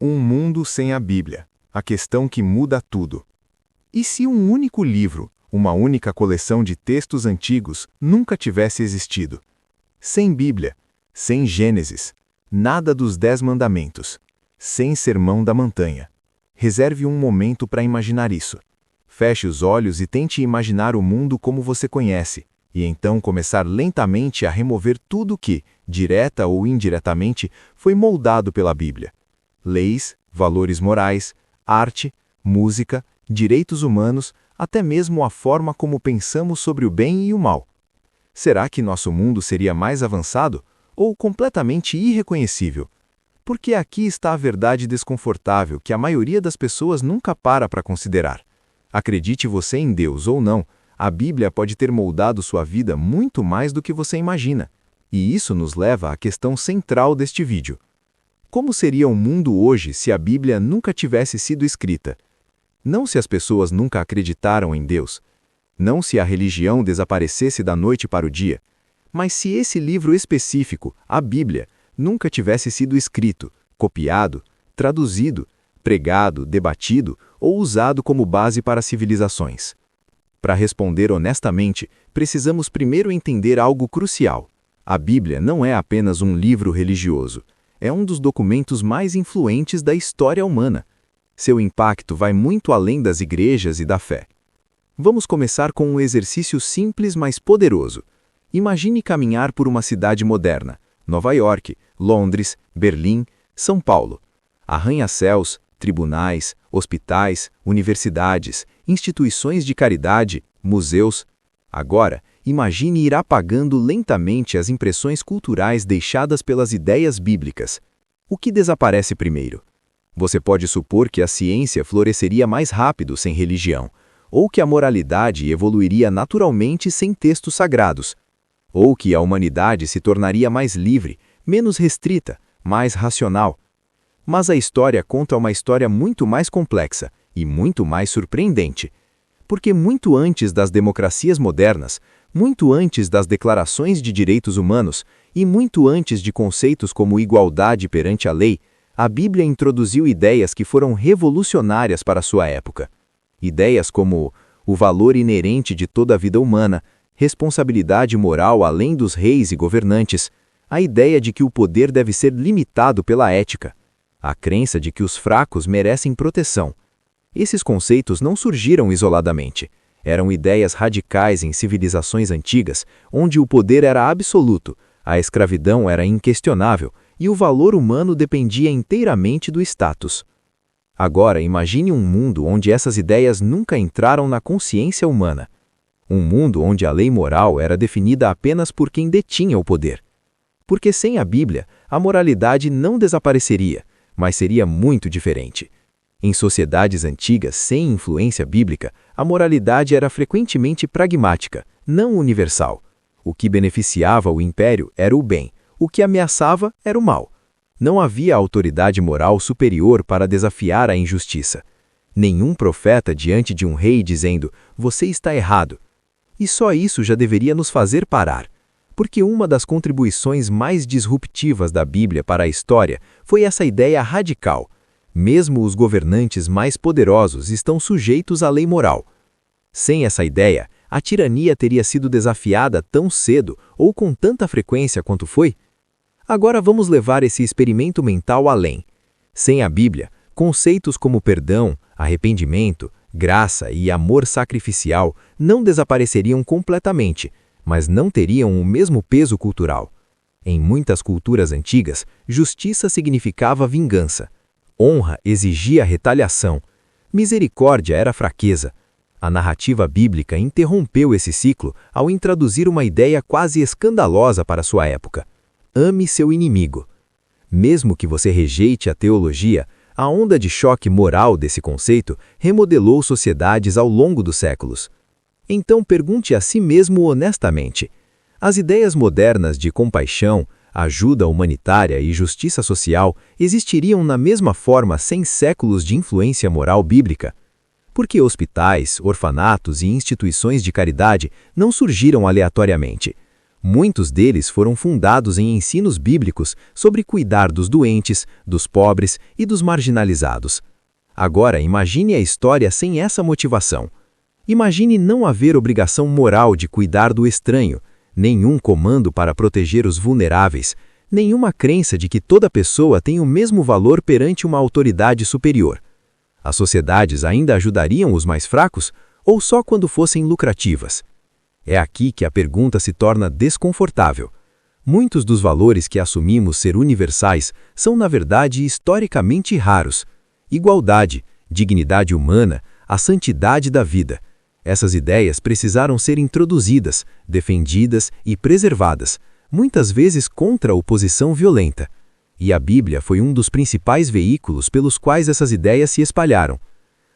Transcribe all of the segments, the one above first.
Um mundo sem a Bíblia. A questão que muda tudo. E se um único livro, uma única coleção de textos antigos, nunca tivesse existido? Sem Bíblia, sem Gênesis, nada dos 10 mandamentos, sem Sermão da Montanha. Reserve um momento para imaginar isso. Feche os olhos e tente imaginar o mundo como você conhece, e então começar lentamente a remover tudo que, direta ou indiretamente, foi moldado pela Bíblia. Leis, valores morais, arte, música, direitos humanos, até mesmo a forma como pensamos sobre o bem e o mal. Será que nosso mundo seria mais avançado ou completamente irreconhecível? Porque aqui está a verdade desconfortável que a maioria das pessoas nunca para considerar. Acredite você em Deus ou não, a Bíblia pode ter moldado sua vida muito mais do que você imagina. E isso nos leva à questão central deste vídeo. Como seria o mundo hoje se a Bíblia nunca tivesse sido escrita? Não se as pessoas nunca acreditaram em Deus. Não se a religião desaparecesse da noite para o dia. Mas se esse livro específico, a Bíblia, nunca tivesse sido escrito, copiado, traduzido, pregado, debatido ou usado como base para civilizações. Para responder honestamente, precisamos primeiro entender algo crucial. A Bíblia não é apenas um livro religioso. É um dos documentos mais influentes da história humana. Seu impacto vai muito além das igrejas e da fé. Vamos começar com um exercício simples, mas poderoso. Imagine caminhar por uma cidade moderna: Nova York, Londres, Berlim, São Paulo. Arranha-céus, tribunais, hospitais, universidades, instituições de caridade, museus. Agora, imagine ir apagando lentamente as impressões culturais deixadas pelas ideias bíblicas. O que desaparece primeiro? Você pode supor que a ciência floresceria mais rápido sem religião, ou que a moralidade evoluiria naturalmente sem textos sagrados, ou que a humanidade se tornaria mais livre, menos restrita, mais racional. Mas a história conta uma história muito mais complexa e muito mais surpreendente. Porque muito antes das democracias modernas, muito antes das declarações de direitos humanos e muito antes de conceitos como igualdade perante a lei, a Bíblia introduziu ideias que foram revolucionárias para sua época. Ideias como o valor inerente de toda a vida humana, responsabilidade moral além dos reis e governantes, a ideia de que o poder deve ser limitado pela ética, a crença de que os fracos merecem proteção. Esses conceitos não surgiram isoladamente. Eram ideias radicais em civilizações antigas, onde o poder era absoluto, a escravidão era inquestionável e o valor humano dependia inteiramente do status. Agora, imagine um mundo onde essas ideias nunca entraram na consciência humana. Um mundo onde a lei moral era definida apenas por quem detinha o poder. Porque sem a Bíblia, a moralidade não desapareceria, mas seria muito diferente. Em sociedades antigas sem influência bíblica, a moralidade era frequentemente pragmática, não universal. O que beneficiava o império era o bem, o que ameaçava era o mal. Não havia autoridade moral superior para desafiar a injustiça. Nenhum profeta diante de um rei dizendo, você está errado. E só isso já deveria nos fazer parar. Porque uma das contribuições mais disruptivas da Bíblia para a história foi essa ideia radical. Mesmo os governantes mais poderosos estão sujeitos à lei moral. Sem essa ideia, a tirania teria sido desafiada tão cedo ou com tanta frequência quanto foi? Agora vamos levar esse experimento mental além. Sem a Bíblia, conceitos como perdão, arrependimento, graça e amor sacrificial não desapareceriam completamente, mas não teriam o mesmo peso cultural. Em muitas culturas antigas, justiça significava vingança. Honra exigia retaliação. Misericórdia era fraqueza. A narrativa bíblica interrompeu esse ciclo ao introduzir uma ideia quase escandalosa para sua época. Ame seu inimigo. Mesmo que você rejeite a teologia, a onda de choque moral desse conceito remodelou sociedades ao longo dos séculos. Então pergunte a si mesmo honestamente: as ideias modernas de compaixão, ajuda humanitária e justiça social existiriam na mesma forma sem séculos de influência moral bíblica? Porque hospitais, orfanatos e instituições de caridade não surgiram aleatoriamente. Muitos deles foram fundados em ensinos bíblicos sobre cuidar dos doentes, dos pobres e dos marginalizados. Agora, imagine a história sem essa motivação. Imagine não haver obrigação moral de cuidar do estranho, nenhum comando para proteger os vulneráveis, nenhuma crença de que toda pessoa tem o mesmo valor perante uma autoridade superior. As sociedades ainda ajudariam os mais fracos ou só quando fossem lucrativas? É aqui que a pergunta se torna desconfortável. Muitos dos valores que assumimos ser universais são, na verdade, historicamente raros. Igualdade, dignidade humana, a santidade da vida. Essas ideias precisaram ser introduzidas, defendidas e preservadas, muitas vezes contra a oposição violenta. E a Bíblia foi um dos principais veículos pelos quais essas ideias se espalharam.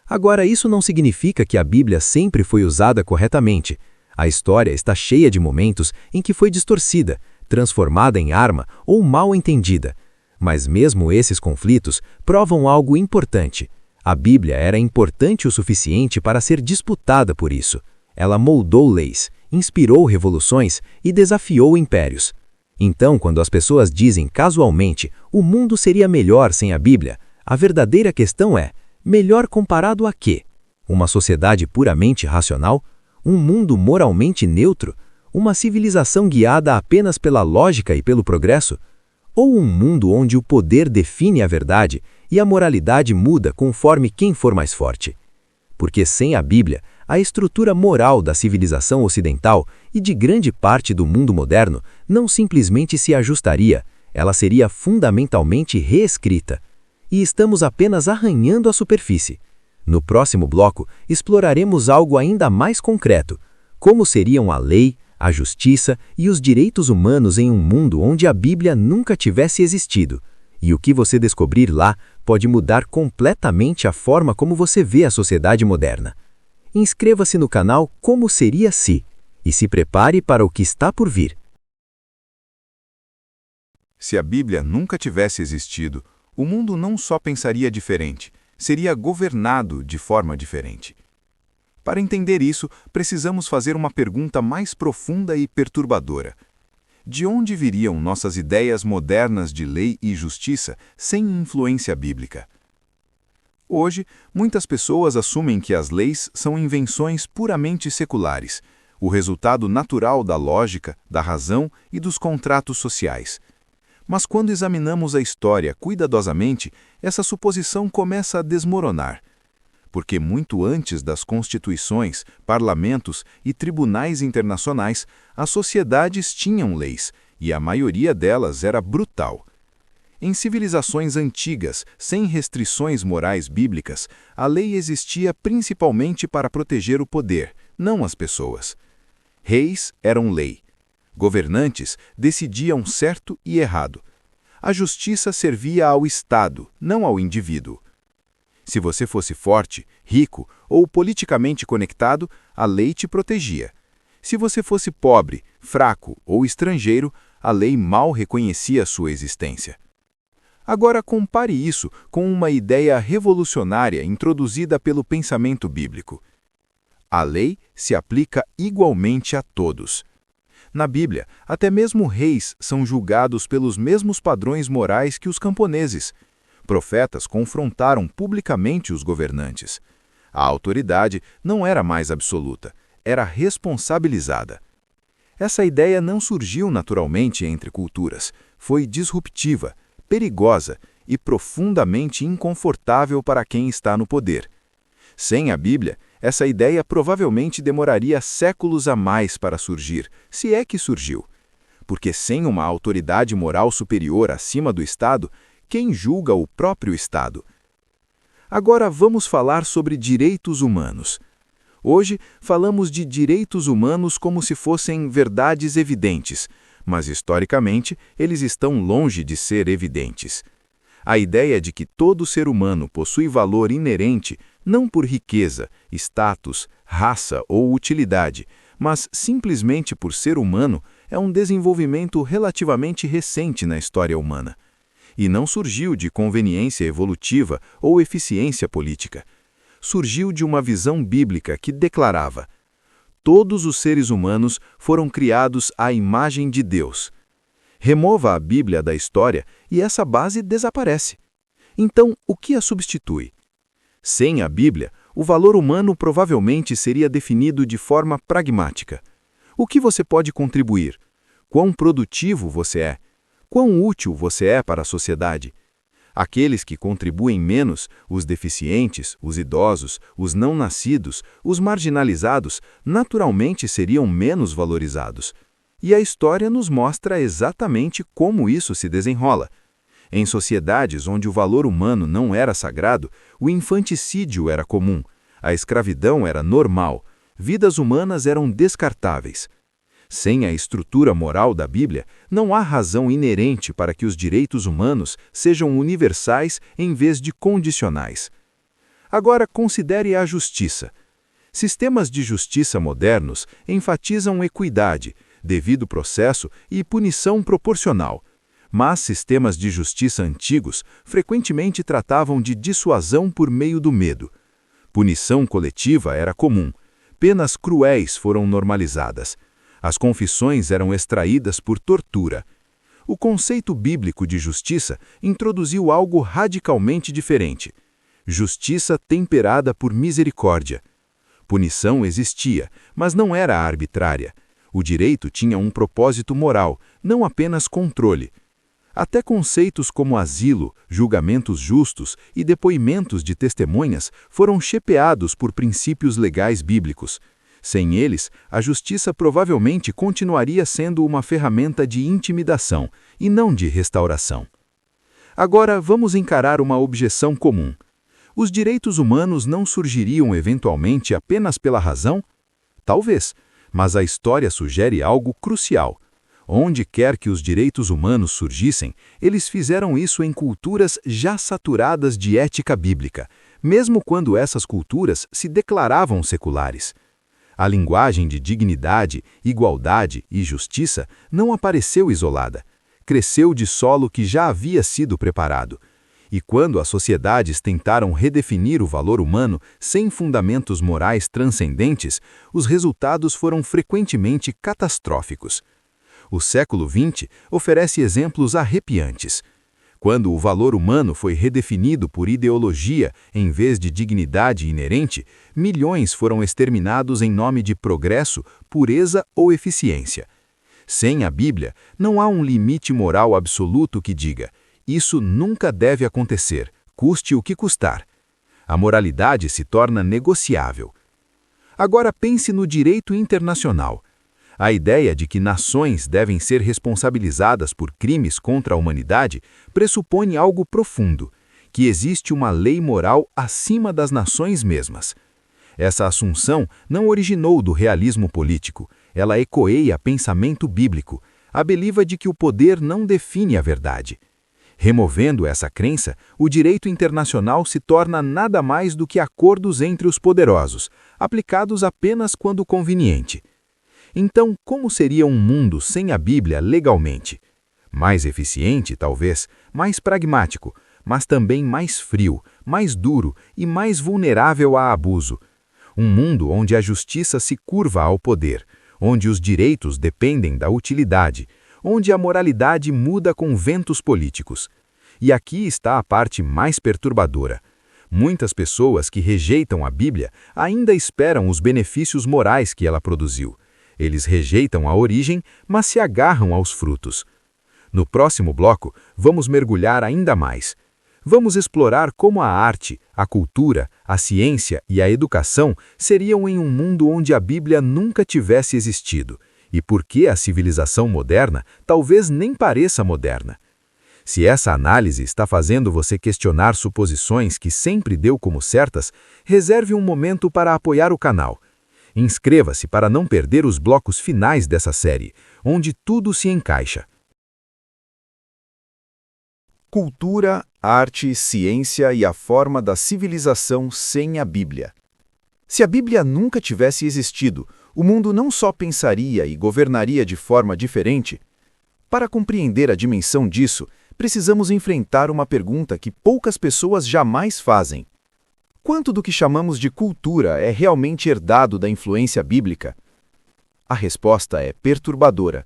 Agora, isso não significa que a Bíblia sempre foi usada corretamente. A história está cheia de momentos em que foi distorcida, transformada em arma ou mal entendida. Mas mesmo esses conflitos provam algo importante. A Bíblia era importante o suficiente para ser disputada por isso. Ela moldou leis, inspirou revoluções e desafiou impérios. Então, quando as pessoas dizem casualmente o mundo seria melhor sem a Bíblia, a verdadeira questão é: melhor comparado a quê? Uma sociedade puramente racional? Um mundo moralmente neutro? Uma civilização guiada apenas pela lógica e pelo progresso? Ou um mundo onde o poder define a verdade e a moralidade muda conforme quem for mais forte? Porque sem a Bíblia, a estrutura moral da civilização ocidental e de grande parte do mundo moderno não simplesmente se ajustaria, ela seria fundamentalmente reescrita. E estamos apenas arranhando a superfície. No próximo bloco, exploraremos algo ainda mais concreto: como seriam a lei, a justiça e os direitos humanos em um mundo onde a Bíblia nunca tivesse existido. E o que você descobrir lá pode mudar completamente a forma como você vê a sociedade moderna. Inscreva-se no canal Como Seria Se e se prepare para o que está por vir. Se a Bíblia nunca tivesse existido, o mundo não só pensaria diferente, seria governado de forma diferente. Para entender isso, precisamos fazer uma pergunta mais profunda e perturbadora. De onde viriam nossas ideias modernas de lei e justiça sem influência bíblica? Hoje, muitas pessoas assumem que as leis são invenções puramente seculares, o resultado natural da lógica, da razão e dos contratos sociais. Mas quando examinamos a história cuidadosamente, essa suposição começa a desmoronar. Porque muito antes das constituições, parlamentos e tribunais internacionais, as sociedades tinham leis, e a maioria delas era brutal. Em civilizações antigas, sem restrições morais bíblicas, a lei existia principalmente para proteger o poder, não as pessoas. Reis eram lei. Governantes decidiam certo e errado. A justiça servia ao Estado, não ao indivíduo. Se você fosse forte, rico ou politicamente conectado, a lei te protegia. Se você fosse pobre, fraco ou estrangeiro, a lei mal reconhecia sua existência. Agora compare isso com uma ideia revolucionária introduzida pelo pensamento bíblico. A lei se aplica igualmente a todos. Na Bíblia, até mesmo reis são julgados pelos mesmos padrões morais que os camponeses. Profetas confrontaram publicamente os governantes. A autoridade não era mais absoluta, era responsabilizada. Essa ideia não surgiu naturalmente entre culturas, foi disruptiva, perigosa e profundamente inconfortável para quem está no poder. Sem a Bíblia, essa ideia provavelmente demoraria séculos a mais para surgir, se é que surgiu. Porque sem uma autoridade moral superior acima do Estado, quem julga o próprio Estado? Agora vamos falar sobre direitos humanos. Hoje falamos de direitos humanos como se fossem verdades evidentes, mas historicamente eles estão longe de ser evidentes. A ideia de que todo ser humano possui valor inerente não por riqueza, status, raça ou utilidade, mas simplesmente por ser humano é um desenvolvimento relativamente recente na história humana. E não surgiu de conveniência evolutiva ou eficiência política. Surgiu de uma visão bíblica que declarava: todos os seres humanos foram criados à imagem de Deus. Remova a Bíblia da história e essa base desaparece. Então, o que a substitui? Sem a Bíblia, o valor humano provavelmente seria definido de forma pragmática. O que você pode contribuir? Quão produtivo você é? Quão útil você é para a sociedade? Aqueles que contribuem menos, os deficientes, os idosos, os não nascidos, os marginalizados, naturalmente seriam menos valorizados. E a história nos mostra exatamente como isso se desenrola. Em sociedades onde o valor humano não era sagrado, o infanticídio era comum, a escravidão era normal, vidas humanas eram descartáveis. Sem a estrutura moral da Bíblia, não há razão inerente para que os direitos humanos sejam universais em vez de condicionais. Agora, considere a justiça. Sistemas de justiça modernos enfatizam equidade, devido processo e punição proporcional. Mas sistemas de justiça antigos frequentemente tratavam de dissuasão por meio do medo. Punição coletiva era comum. Penas cruéis foram normalizadas. As confissões eram extraídas por tortura. O conceito bíblico de justiça introduziu algo radicalmente diferente. Justiça temperada por misericórdia. Punição existia, mas não era arbitrária. O direito tinha um propósito moral, não apenas controle. Até conceitos como asilo, julgamentos justos e depoimentos de testemunhas foram chepeados por princípios legais bíblicos. Sem eles, a justiça provavelmente continuaria sendo uma ferramenta de intimidação e não de restauração. Agora, vamos encarar uma objeção comum. Os direitos humanos não surgiriam eventualmente apenas pela razão? Talvez, mas a história sugere algo crucial. Onde quer que os direitos humanos surgissem, eles fizeram isso em culturas já saturadas de ética bíblica, mesmo quando essas culturas se declaravam seculares. A linguagem de dignidade, igualdade e justiça não apareceu isolada. Cresceu de solo que já havia sido preparado. E quando as sociedades tentaram redefinir o valor humano sem fundamentos morais transcendentes, os resultados foram frequentemente catastróficos. O século XX oferece exemplos arrepiantes. Quando o valor humano foi redefinido por ideologia em vez de dignidade inerente, milhões foram exterminados em nome de progresso, pureza ou eficiência. Sem a Bíblia, não há um limite moral absoluto que diga: isso nunca deve acontecer, custe o que custar. A moralidade se torna negociável. Agora pense no direito internacional. A ideia de que nações devem ser responsabilizadas por crimes contra a humanidade pressupõe algo profundo, que existe uma lei moral acima das nações mesmas. Essa assunção não originou do realismo político, ela ecoeia pensamento bíblico, a beliva de que o poder não define a verdade. Removendo essa crença, o direito internacional se torna nada mais do que acordos entre os poderosos, aplicados apenas quando conveniente. Então, como seria um mundo sem a Bíblia legalmente? Mais eficiente, talvez, mais pragmático, mas também mais frio, mais duro e mais vulnerável a abuso. Um mundo onde a justiça se curva ao poder, onde os direitos dependem da utilidade, onde a moralidade muda com ventos políticos. E aqui está a parte mais perturbadora. Muitas pessoas que rejeitam a Bíblia ainda esperam os benefícios morais que ela produziu. Eles rejeitam a origem, mas se agarram aos frutos. No próximo bloco, vamos mergulhar ainda mais. Vamos explorar como a arte, a cultura, a ciência e a educação seriam em um mundo onde a Bíblia nunca tivesse existido, e por que a civilização moderna talvez nem pareça moderna. Se essa análise está fazendo você questionar suposições que sempre deu como certas, reserve um momento para apoiar o canal. Inscreva-se para não perder os blocos finais dessa série, onde tudo se encaixa. Cultura, arte, ciência e a forma da civilização sem a Bíblia. Se a Bíblia nunca tivesse existido, o mundo não só pensaria e governaria de forma diferente. Para compreender a dimensão disso, precisamos enfrentar uma pergunta que poucas pessoas jamais fazem. Quanto do que chamamos de cultura é realmente herdado da influência bíblica? A resposta é perturbadora.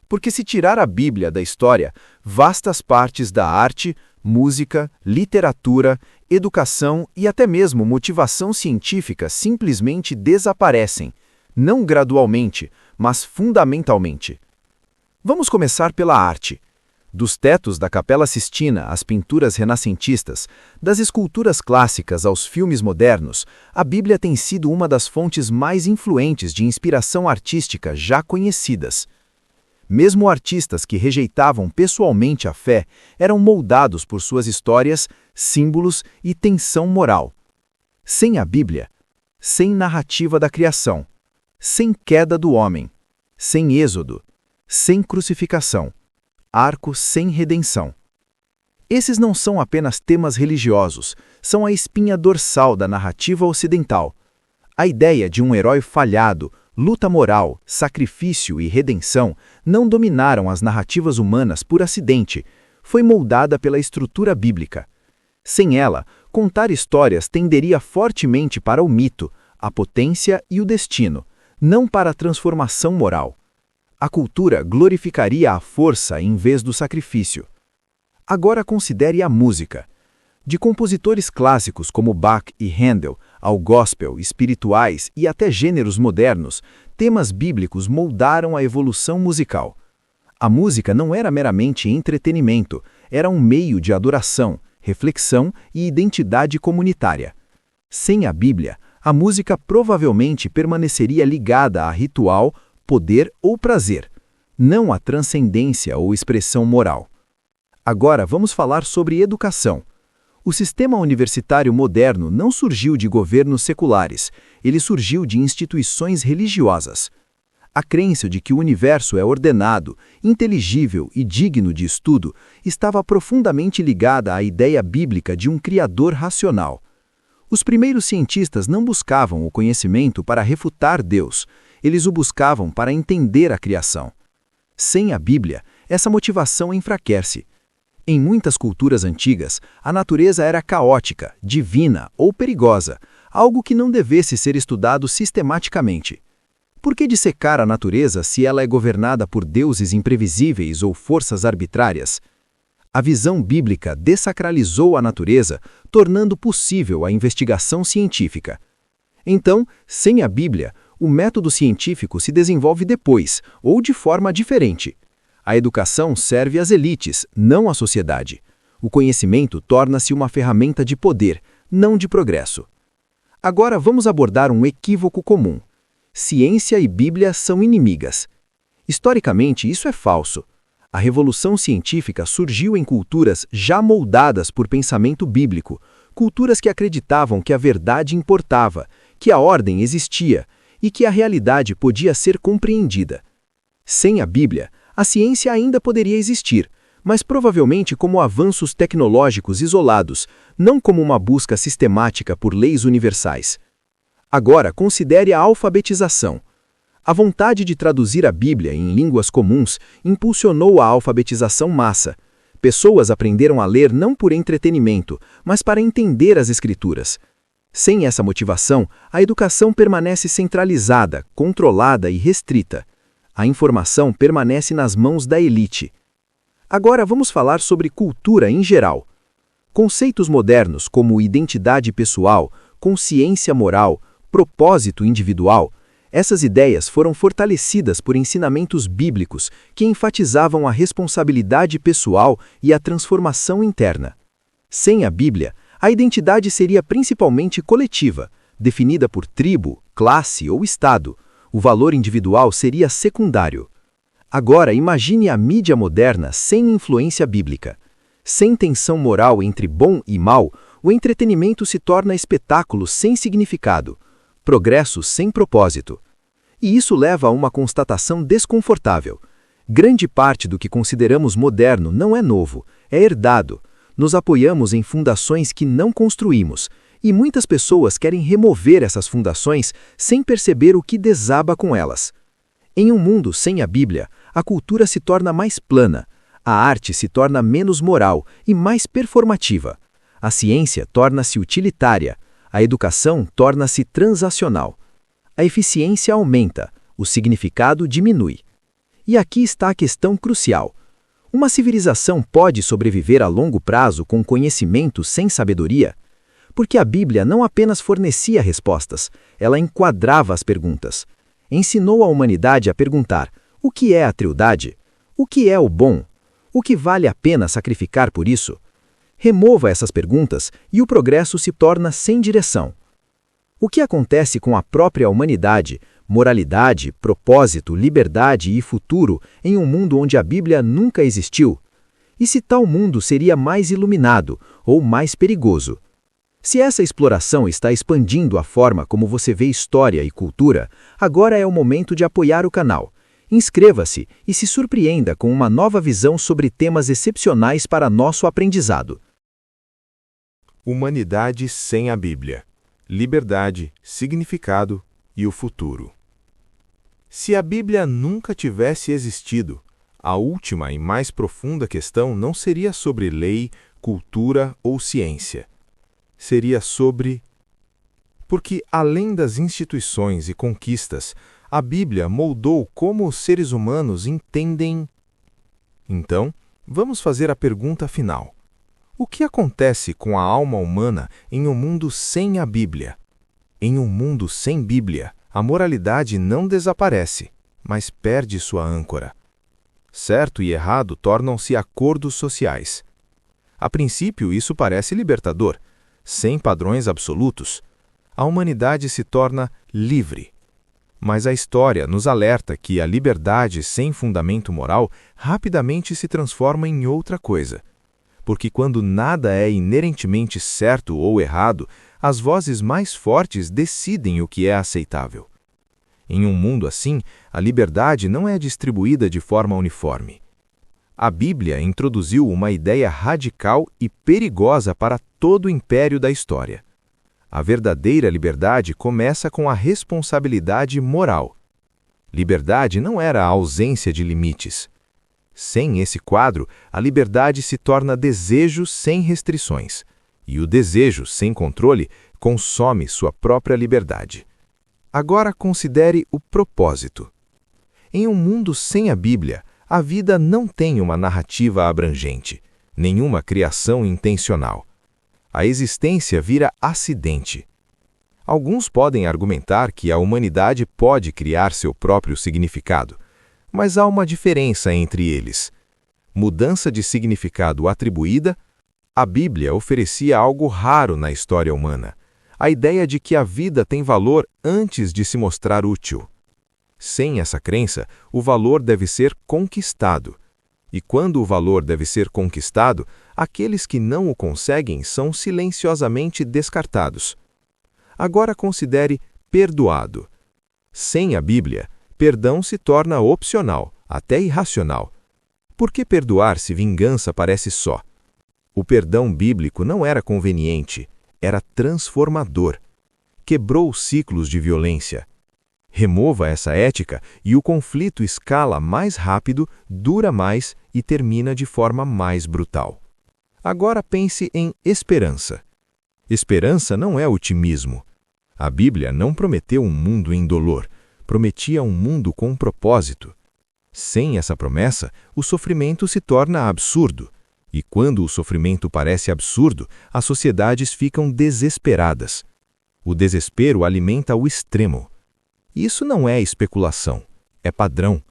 Porque se tirar a Bíblia da história, vastas partes da arte, música, literatura, educação e até mesmo motivação científica simplesmente desaparecem, não gradualmente, mas fundamentalmente. Vamos começar pela arte. Dos tetos da Capela Sistina às pinturas renascentistas, das esculturas clássicas aos filmes modernos, a Bíblia tem sido uma das fontes mais influentes de inspiração artística já conhecidas. Mesmo artistas que rejeitavam pessoalmente a fé eram moldados por suas histórias, símbolos e tensão moral. Sem a Bíblia, sem narrativa da criação, sem queda do homem, sem êxodo, sem crucificação, arco sem redenção. Esses não são apenas temas religiosos, são a espinha dorsal da narrativa ocidental. A ideia de um herói falhado, luta moral, sacrifício e redenção não dominaram as narrativas humanas por acidente, foi moldada pela estrutura bíblica. Sem ela, contar histórias tenderia fortemente para o mito, a potência e o destino, não para a transformação moral. A cultura glorificaria a força em vez do sacrifício. Agora considere a música. De compositores clássicos como Bach e Handel, ao gospel, espirituais e até gêneros modernos, temas bíblicos moldaram a evolução musical. A música não era meramente entretenimento, era um meio de adoração, reflexão e identidade comunitária. Sem a Bíblia, a música provavelmente permaneceria ligada a ritual, poder ou prazer, não a transcendência ou expressão moral. Agora vamos falar sobre educação. O sistema universitário moderno não surgiu de governos seculares, ele surgiu de instituições religiosas. A crença de que o universo é ordenado, inteligível e digno de estudo estava profundamente ligada à ideia bíblica de um Criador racional. Os primeiros cientistas não buscavam o conhecimento para refutar Deus, eles o buscavam para entender a criação. Sem a Bíblia, essa motivação enfraquece. Em muitas culturas antigas, a natureza era caótica, divina ou perigosa, algo que não devesse ser estudado sistematicamente. Por que dissecar a natureza se ela é governada por deuses imprevisíveis ou forças arbitrárias? A visão bíblica dessacralizou a natureza, tornando possível a investigação científica. Então, sem a Bíblia, o método científico se desenvolve depois, ou de forma diferente. A educação serve às elites, não à sociedade. O conhecimento torna-se uma ferramenta de poder, não de progresso. Agora vamos abordar um equívoco comum. Ciência e Bíblia são inimigas. Historicamente, isso é falso. A revolução científica surgiu em culturas já moldadas por pensamento bíblico, culturas que acreditavam que a verdade importava, que a ordem existia e que a realidade podia ser compreendida. Sem a Bíblia, a ciência ainda poderia existir, mas provavelmente como avanços tecnológicos isolados, não como uma busca sistemática por leis universais. Agora, considere a alfabetização. A vontade de traduzir a Bíblia em línguas comuns impulsionou a alfabetização massa. Pessoas aprenderam a ler não por entretenimento, mas para entender as Escrituras. Sem essa motivação, a educação permanece centralizada, controlada e restrita. A informação permanece nas mãos da elite. Agora vamos falar sobre cultura em geral. Conceitos modernos como identidade pessoal, consciência moral, propósito individual, essas ideias foram fortalecidas por ensinamentos bíblicos que enfatizavam a responsabilidade pessoal e a transformação interna. Sem a Bíblia, a identidade seria principalmente coletiva, definida por tribo, classe ou estado. O valor individual seria secundário. Agora, imagine a mídia moderna sem influência bíblica. Sem tensão moral entre bom e mal, o entretenimento se torna espetáculo sem significado, progresso sem propósito. E isso leva a uma constatação desconfortável. Grande parte do que consideramos moderno não é novo, é herdado. Nos apoiamos em fundações que não construímos, e muitas pessoas querem remover essas fundações sem perceber o que desaba com elas. Em um mundo sem a Bíblia, a cultura se torna mais plana, a arte se torna menos moral e mais performativa, a ciência torna-se utilitária, a educação torna-se transacional. A eficiência aumenta, o significado diminui. E aqui está a questão crucial. Uma civilização pode sobreviver a longo prazo com conhecimento sem sabedoria? Porque a Bíblia não apenas fornecia respostas, ela enquadrava as perguntas. Ensinou a humanidade a perguntar: o que é a trildade? O que é o bom? O que vale a pena sacrificar por isso? Remova essas perguntas e o progresso se torna sem direção. O que acontece com a própria humanidade, moralidade, propósito, liberdade e futuro em um mundo onde a Bíblia nunca existiu? E se tal mundo seria mais iluminado ou mais perigoso? Se essa exploração está expandindo a forma como você vê história e cultura, agora é o momento de apoiar o canal. Inscreva-se e se surpreenda com uma nova visão sobre temas excepcionais para nosso aprendizado. Humanidade sem a Bíblia. Liberdade, significado e o futuro. Se a Bíblia nunca tivesse existido, a última e mais profunda questão não seria sobre lei, cultura ou ciência. Seria sobre... Porque, além das instituições e conquistas, a Bíblia moldou como os seres humanos entendem. Então, vamos fazer a pergunta final. O que acontece com a alma humana em um mundo sem a Bíblia? Em um mundo sem Bíblia, a moralidade não desaparece, mas perde sua âncora. Certo e errado tornam-se acordos sociais. A princípio, isso parece libertador. Sem padrões absolutos, a humanidade se torna livre. Mas a história nos alerta que a liberdade sem fundamento moral rapidamente se transforma em outra coisa. Porque quando nada é inerentemente certo ou errado, as vozes mais fortes decidem o que é aceitável. Em um mundo assim, a liberdade não é distribuída de forma uniforme. A Bíblia introduziu uma ideia radical e perigosa para todo o império da história. A verdadeira liberdade começa com a responsabilidade moral. Liberdade não era a ausência de limites. Sem esse quadro, a liberdade se torna desejo sem restrições, e o desejo sem controle consome sua própria liberdade. Agora considere o propósito. Em um mundo sem a Bíblia, a vida não tem uma narrativa abrangente, nenhuma criação intencional. A existência vira acidente. Alguns podem argumentar que a humanidade pode criar seu próprio significado, mas há uma diferença entre eles. Mudança de significado atribuída, a Bíblia oferecia algo raro na história humana, a ideia de que a vida tem valor antes de se mostrar útil. Sem essa crença, o valor deve ser conquistado. E quando o valor deve ser conquistado, aqueles que não o conseguem são silenciosamente descartados. Agora considere perdoado. Sem a Bíblia, perdão se torna opcional, até irracional. Por que perdoar se vingança parece só? O perdão bíblico não era conveniente, era transformador. Quebrou ciclos de violência. Remova essa ética e o conflito escala mais rápido, dura mais e termina de forma mais brutal. Agora pense em esperança. Esperança não é otimismo. A Bíblia não prometeu um mundo indolor, prometia um mundo com propósito. Sem essa promessa, o sofrimento se torna absurdo. E quando o sofrimento parece absurdo, as sociedades ficam desesperadas. O desespero alimenta o extremo. Isso não é especulação, é padrão.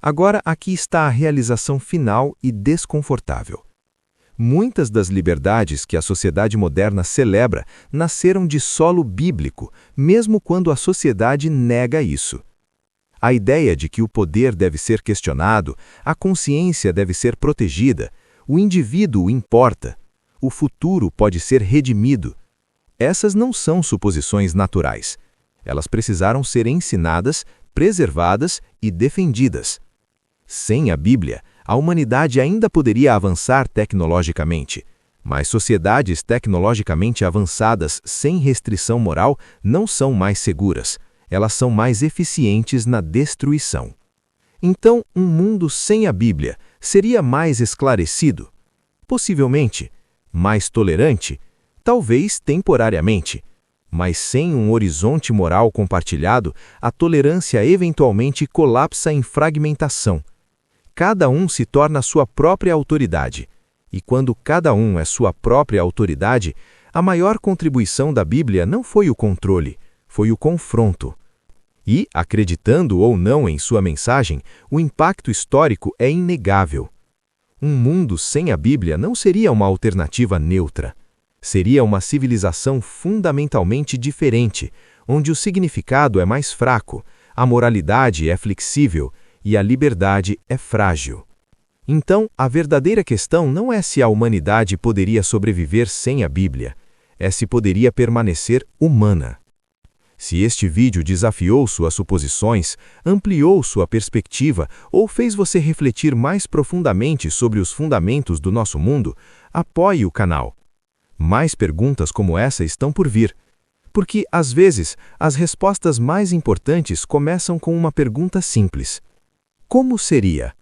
Agora aqui está a realização final e desconfortável. Muitas das liberdades que a sociedade moderna celebra nasceram de solo bíblico, mesmo quando a sociedade nega isso. A ideia de que o poder deve ser questionado, a consciência deve ser protegida, o indivíduo importa, o futuro pode ser redimido. Essas não são suposições naturais. Elas precisaram ser ensinadas, preservadas e defendidas. Sem a Bíblia, a humanidade ainda poderia avançar tecnologicamente, mas sociedades tecnologicamente avançadas sem restrição moral não são mais seguras, elas são mais eficientes na destruição. Então, um mundo sem a Bíblia seria mais esclarecido? Possivelmente. Mais tolerante? Talvez temporariamente. Mas sem um horizonte moral compartilhado, a tolerância eventualmente colapsa em fragmentação. Cada um se torna sua própria autoridade. E quando cada um é sua própria autoridade, a maior contribuição da Bíblia não foi o controle, foi o confronto. E, acreditando ou não em sua mensagem, o impacto histórico é inegável. Um mundo sem a Bíblia não seria uma alternativa neutra. Seria uma civilização fundamentalmente diferente, onde o significado é mais fraco, a moralidade é flexível e a liberdade é frágil. Então, a verdadeira questão não é se a humanidade poderia sobreviver sem a Bíblia, é se poderia permanecer humana. Se este vídeo desafiou suas suposições, ampliou sua perspectiva ou fez você refletir mais profundamente sobre os fundamentos do nosso mundo, apoie o canal. Mais perguntas como essa estão por vir, porque, às vezes, as respostas mais importantes começam com uma pergunta simples: como seria?